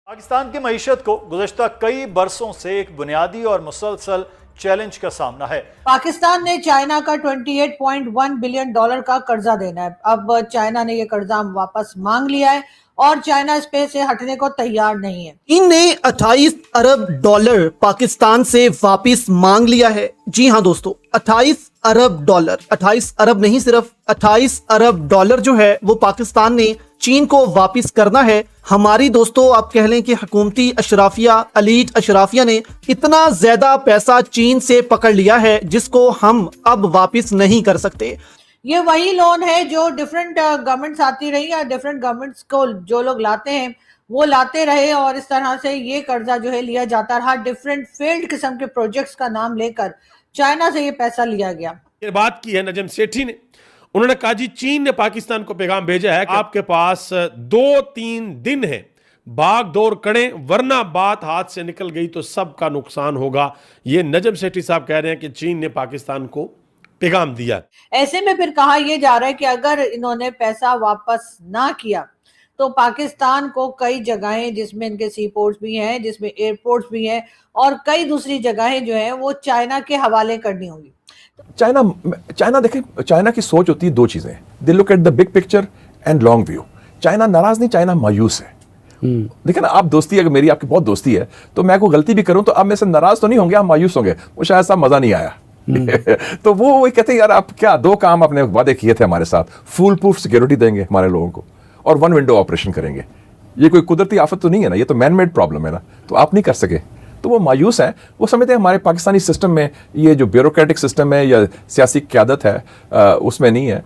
पाकिस्तान की मईशत को गुज़श्ता कई बरसों से एक बुनियादी और मुसलसल चैलेंज का सामना है। पाकिस्तान ने चाइना का 28.1 बिलियन डॉलर का कर्जा देना है। अब चाइना ने यह कर्जा वापस मांग लिया है और चाइना इस पे से हटने को तैयार नहीं है। चीन ने 28 अरब डॉलर पाकिस्तान से वापस मांग लिया है। जी हां दोस्तों, 28 अरब डॉलर, 28 अरब नहीं, सिर्फ 28 अरब डॉलर जो है वो पाकिस्तान ने चीन को वापस करना है। हमारी दोस्तों आप कह लें कि हुकूमती अशराफिया, अलीट अशराफिया ने इतना ज्यादा पैसा चीन से पकड़ लिया है जिसको हम अब वापस नहीं कर सकते। ये वही लोन है जो डिफरेंट गवर्नमेंट्स आती रही या डिफरेंट गवर्नमेंट्स को जो लोग लाते हैं वो लाते रहे और इस तरह से ये कर्जा जो है लिया जाता रहा। डिफरेंट फेल्ड किस्म के प्रोजेक्ट्स का नाम लेकर चाइना से ये पैसा लिया गया। ये बात की है नजम सेठी ने। उन्होंने कहा जी चीन ने पाकिस्तान को पैगाम भेजा है कि आपके पास 2-3 दिन है, भाग दौड़ करें वरना बात हाथ से निकल गई तो सबका नुकसान होगा। ये नजम सेठी साहब कह रहे हैं कि चीन ने पाकिस्तान को पैगाम दिया। ऐसे में फिर कहा यह जा रहा है कि अगर इन्होंने पैसा वापस ना किया तो पाकिस्तान को कई जगहें जिसमें इनके सी पोर्ट्स भी हैं, जिसमें एयरपोर्ट्स भी हैं और कई दूसरी जगहें जो हैं वो चाइना के हवाले करनी होंगी। चाइना देखें, चाइना की सोच होती है दो चीजें, they look at the big picture and long view. China नाराज नहीं, चाइना मायूस है। देखिए ना, आप दोस्ती, अगर मेरी आपकी बहुत दोस्ती है तो मैं कोई गलती भी करूं तो आप मेरे से नाराज तो नहीं होंगे, आप मायूस होंगे, वो शायद सा मजा नहीं आया। तो वो कहते हैं यार आप क्या दो काम आपने वादे किए थे हमारे साथ, फुल प्रूफ सिक्योरिटी देंगे हमारे लोगों को और वन विंडो ऑपरेशन करेंगे। ये कोई कुदरती आफत तो नहीं है ना, ये तो मैन मेड प्रॉब्लम है ना, तो आप नहीं कर सके। तो वो मायूस है, वो समझते हैं हमारे पाकिस्तानी सिस्टम में ये जो ब्यूरोक्रेटिक सिस्टम है या सियासी क़यादत है उसमें नहीं है।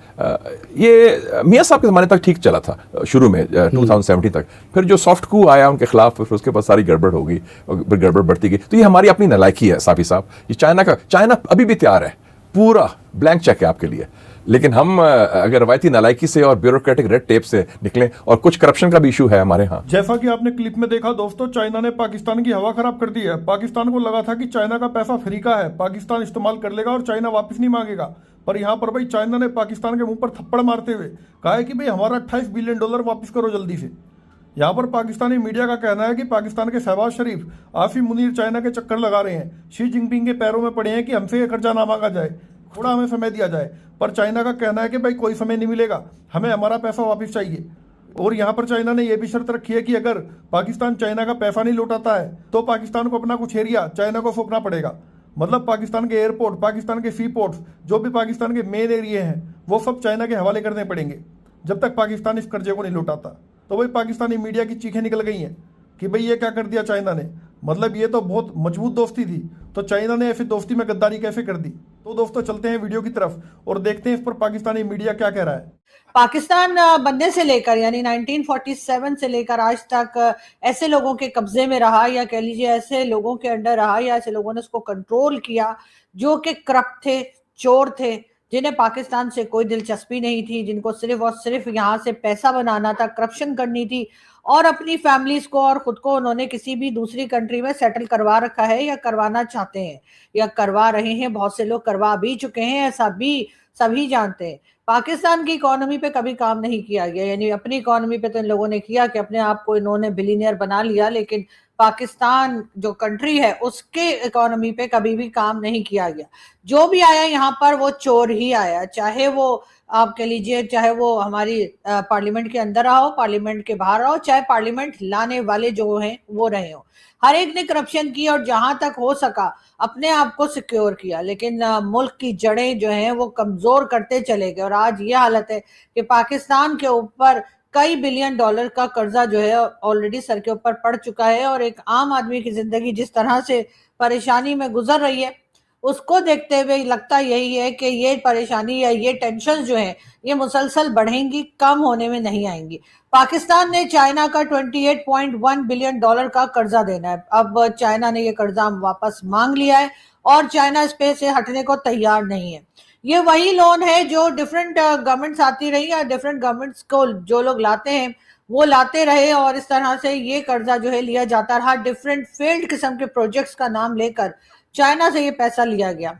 ये मियाँ साहब के ज़माने तक ठीक चला था शुरू में 2017 तक, फिर जो सॉफ्ट कू आया उनके खिलाफ फिर उसके बाद सारी गड़बड़ हो गई और फिर गड़बड़ बढ़ती गई। तो ये हमारी अपनी नालायकी है साफी साहब। ये चाइना अभी भी तैयार है, पूरा ब्लैंक चेक है आपके लिए, लेकिन हम अगर रवायती नालायकी से और ब्यूरोक्रेटिक रेड टेप से निकलें, और कुछ करप्शन का भी इशू है हमारे यहाँ। जैसा कि आपने क्लिप में देखा दोस्तों, चाइना ने पाकिस्तान की हवा खराब कर दी है। पाकिस्तान को लगा था कि चाइना का पैसा फ्री का है, पाकिस्तान इस्तेमाल कर लेगा और चाइना वापस नहीं मांगेगा। पर यहाँ पर भाई चाइना ने पाकिस्तान के मुंह पर थप्पड़ मारते हुए कहा है कि भाई हमारा 28 बिलियन डॉलर वापस करो जल्दी से। यहाँ पर पाकिस्तानी मीडिया का कहना है कि पाकिस्तान के शहबाज शरीफ, आसिफ मुनीर चाइना के चक्कर लगा रहे हैं, शी जिनपिंग के पैरों में पड़े हैं कि हमसे ये कर्जा ना मांगा जाए, थोड़ा हमें समय दिया जाए। पर चाइना का कहना है कि भाई कोई समय नहीं मिलेगा, हमें हमारा पैसा वापस चाहिए। और यहाँ पर चाइना ने यह भी शर्त रखी है कि अगर पाकिस्तान चाइना का पैसा नहीं लौटाता है तो पाकिस्तान को अपना कुछ एरिया चाइना को सौंपना पड़ेगा। मतलब पाकिस्तान के एयरपोर्ट, पाकिस्तान के सी पोर्ट्स, जो भी पाकिस्तान के मेन एरिया हैं वो सब चाइना के हवाले करने पड़ेंगे जब तक पाकिस्तान इस कर्जे को नहीं लौटाता। तो भाई पाकिस्तानी मीडिया की चीखें निकल गई हैं कि भाई ये क्या कर दिया चाइना ने, मतलब ये तो बहुत मजबूत दोस्ती थी, तो चाइना ने ऐसी दोस्ती में गद्दारी कैसे कर दी। तो दोस्तों चलते हैं वीडियो की तरफ और देखते हैं इस पर पाकिस्तानी मीडिया क्या कह रहा है। पाकिस्तान बनने से लेकर यानी 1947 से लेकर आज तक ऐसे लोगों के कब्जे में रहा, या कह लीजिए ऐसे लोगों के अंडर रहा, या ऐसे लोगों ने उसको कंट्रोल किया जो कि करप्ट थे, चोर थे, जिन्हें पाकिस्तान से कोई दिलचस्पी नहीं थी, जिनको सिर्फ और सिर्फ यहाँ से पैसा बनाना था, करप्शन करनी थी और अपनी फैमिलीज को और खुद को उन्होंने किसी भी दूसरी कंट्री में सेटल करवा रखा है या करवाना चाहते हैं या करवा रहे हैं। बहुत से लोग करवा भी चुके हैं, ऐसा भी सभी जानते हैं। पाकिस्तान की इकोनॉमी पे कभी काम नहीं किया गया, यानी अपनी इकोनॉमी पे तो इन लोगों ने किया कि अपने आप को इन्होंने बिलियनियर बना लिया, लेकिन पाकिस्तान जो कंट्री है उसके इकोनॉमी पे कभी भी काम नहीं किया गया। जो भी आया यहाँ पर वो चोर ही आया, चाहे वो आप कह लीजिए, चाहे वो हमारी पार्लियामेंट के अंदर रहा हो, पार्लियामेंट के बाहर रहा हो, चाहे पार्लियामेंट लाने वाले जो हैं वो रहे हो, हर एक ने करप्शन की और जहां तक हो सका अपने आप को सिक्योर किया। लेकिन मुल्क की जड़ें जो हैं वो कमजोर करते चले गए और आज ये हालत है कि पाकिस्तान के ऊपर कई बिलियन डॉलर का कर्जा जो है ऑलरेडी सर के ऊपर पड़ चुका है और एक आम आदमी की जिंदगी जिस तरह से परेशानी में गुजर रही है उसको देखते हुए लगता यही है कि ये परेशानी या ये टेंशन जो है ये मुसलसल बढ़ेंगी, कम होने में नहीं आएंगी। पाकिस्तान ने चाइना का 28.1 बिलियन डॉलर का कर्जा देना है। अब चाइना ने यह कर्जा वापस मांग लिया है और चाइना इस पे से हटने को तैयार नहीं है। ये वही लोन है जो डिफरेंट गवर्नमेंट्स आती रही या डिफरेंट गवर्नमेंट्स को जो लोग लाते हैं वो लाते रहे और इस तरह से ये कर्जा जो है लिया जाता रहा। डिफरेंट फेल्ड किस्म के प्रोजेक्ट्स का नाम लेकर चाइना से ये पैसा लिया गया।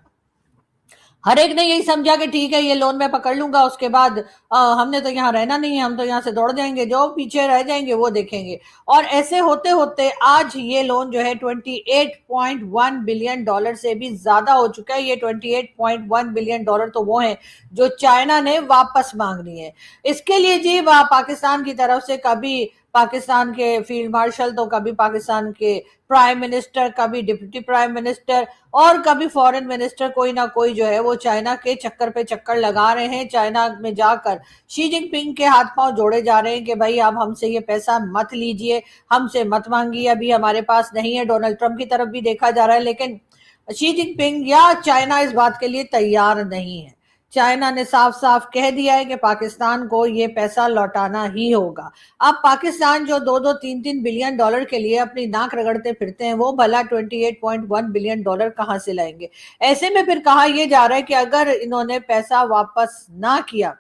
हर एक ने यही समझा कि ठीक है ये लोन मैं पकड़ लूंगा, उसके बाद हमने तो यहाँ रहना नहीं है, हम तो यहाँ से दौड़ जाएंगे, जो पीछे रह जाएंगे वो देखेंगे। और ऐसे होते होते आज ये लोन जो है 28.1 बिलियन डॉलर से भी ज्यादा हो चुका है। ये 28.1 बिलियन डॉलर तो वो है जो चाइना ने वापस मांग लिए है। इसके लिए जी पाकिस्तान की तरफ से कभी पाकिस्तान के फील्ड मार्शल, तो कभी पाकिस्तान के प्राइम मिनिस्टर, कभी डिप्टी प्राइम मिनिस्टर और कभी फॉरेन मिनिस्टर, कोई ना कोई जो है वो चाइना के चक्कर पे चक्कर लगा रहे हैं। चाइना में जाकर शी जिनपिंग के हाथ पांव जोड़े जा रहे हैं कि भाई आप हमसे ये पैसा मत लीजिए, हमसे मत मांगिए, अभी हमारे पास नहीं है। डोनाल्ड ट्रंप की तरफ भी देखा जा रहा है, लेकिन शी जिनपिंग या चाइना इस बात के लिए तैयार नहीं है। चाइना ने साफ साफ कह दिया है कि पाकिस्तान को ये पैसा लौटाना ही होगा। अब पाकिस्तान जो 2-3 बिलियन डॉलर के लिए अपनी नाक रगड़ते फिरते हैं, वो भला 28.1 बिलियन डॉलर कहां से लाएंगे। ऐसे में फिर कहा यह जा रहा है कि अगर इन्होंने पैसा वापस ना किया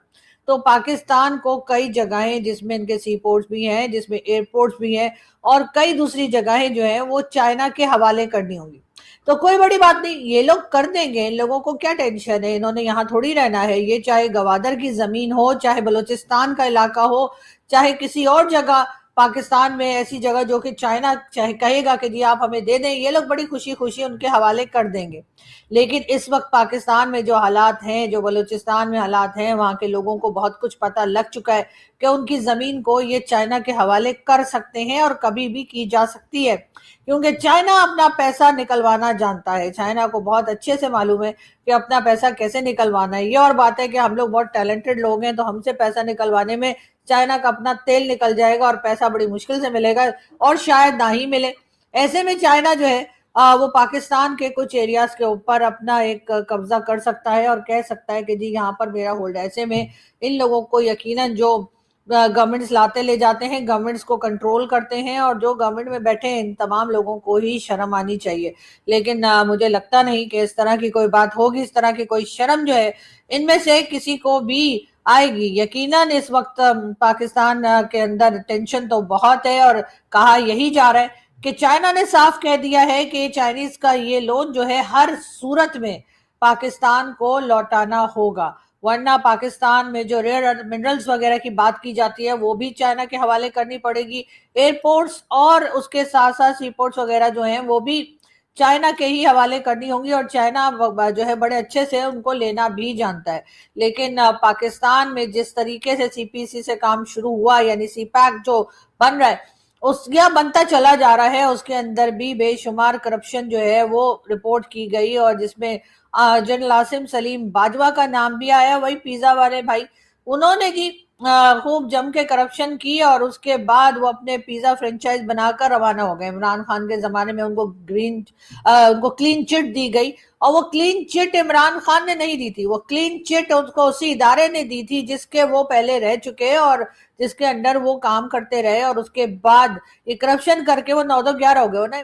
तो पाकिस्तान को कई जगहें, जिसमें इनके सी पोर्ट्स भी हैं, जिसमें एयरपोर्ट्स भी हैं, और कई दूसरी जगहें जो हैं वो चाइना के हवाले करनी होंगी। तो कोई बड़ी बात नहीं, ये लोग कर देंगे, इन लोगों को क्या टेंशन है, इन्होंने यहाँ थोड़ी रहना है। ये चाहे गवादर की जमीन हो, चाहे बलूचिस्तान का इलाका हो, चाहे किसी और जगह पाकिस्तान में ऐसी जगह जो कि चाइना चाहे कहेगा कि जी आप हमें दे दें, ये लोग बड़ी खुशी खुशी उनके हवाले कर देंगे। लेकिन इस वक्त पाकिस्तान में जो हालात हैं, जो बलूचिस्तान में हालात हैं, वहां के लोगों को बहुत कुछ पता लग चुका है कि उनकी जमीन को ये चाइना के हवाले कर सकते हैं और कभी भी की जा सकती है, क्योंकि चाइना अपना पैसा निकलवाना जानता है। चाइना को बहुत अच्छे से मालूम है कि अपना पैसा कैसे निकलवाना है। ये और बात है कि हम लोग बहुत टैलेंटेड लोग हैं, तो हमसे पैसा निकलवाने में चाइना का अपना तेल निकल जाएगा और पैसा बड़ी मुश्किल से मिलेगा और शायद ना ही मिले। ऐसे में चाइना जो है वो पाकिस्तान के कुछ एरियाज के ऊपर अपना एक कब्जा कर सकता है और कह सकता है कि जी यहाँ पर मेरा होल्ड है। ऐसे में इन लोगों को यकीनन जो गवर्नमेंट्स लाते ले जाते हैं, गवर्नमेंट्स को कंट्रोल करते हैं, और जो गवर्नमेंट में बैठे हैं इन तमाम लोगों को ही शर्म आनी चाहिए। लेकिन मुझे लगता नहीं कि इस तरह की कोई बात होगी, इस तरह की कोई शर्म जो है इनमें से किसी को भी आएगी। यकीनन इस वक्त पाकिस्तान के अंदर टेंशन तो बहुत है, और कहा यही जा रहा है कि चाइना ने साफ कह दिया है कि चाइनीज का ये लोन जो है हर सूरत में पाकिस्तान को लौटाना होगा, वरना पाकिस्तान में जो रेयर अर्थ मिनरल्स वगैरह की बात की जाती है वो भी चाइना के हवाले करनी पड़ेगी। एयरपोर्ट्स और उसके साथ साथ सी पोर्ट्स वगैरह जो हैं वो भी चाइना के ही हवाले करनी होंगी, और चाइना जो है बड़े अच्छे से उनको लेना भी जानता है। लेकिन पाकिस्तान में जिस तरीके से सीपीसी से काम शुरू हुआ, यानी सीपैक जो बन रहा है, उस या बनता चला जा रहा है, उसके अंदर भी बेशुमार करप्शन जो है वो रिपोर्ट की गई, और जिसमें जनरल आसिम सलीम बाजवा का नाम भी आया। वही पिज्जा वाले भाई, उन्होंने जी खूब जम के करप्शन की, और उसके बाद वो अपने पिज्जा फ्रेंचाइज बनाकर रवाना हो गए। इमरान खान के जमाने में उनको उनको क्लीन चिट दी गई, और वो क्लीन चिट इमरान खान ने नहीं दी थी, वो क्लीन चिट उसको उसी इदारे ने दी थी जिसके वो पहले रह चुके और जिसके अंडर वो काम करते रहे, और उसके बाद ये करप्शन करके वो 9-11 हो गए ना।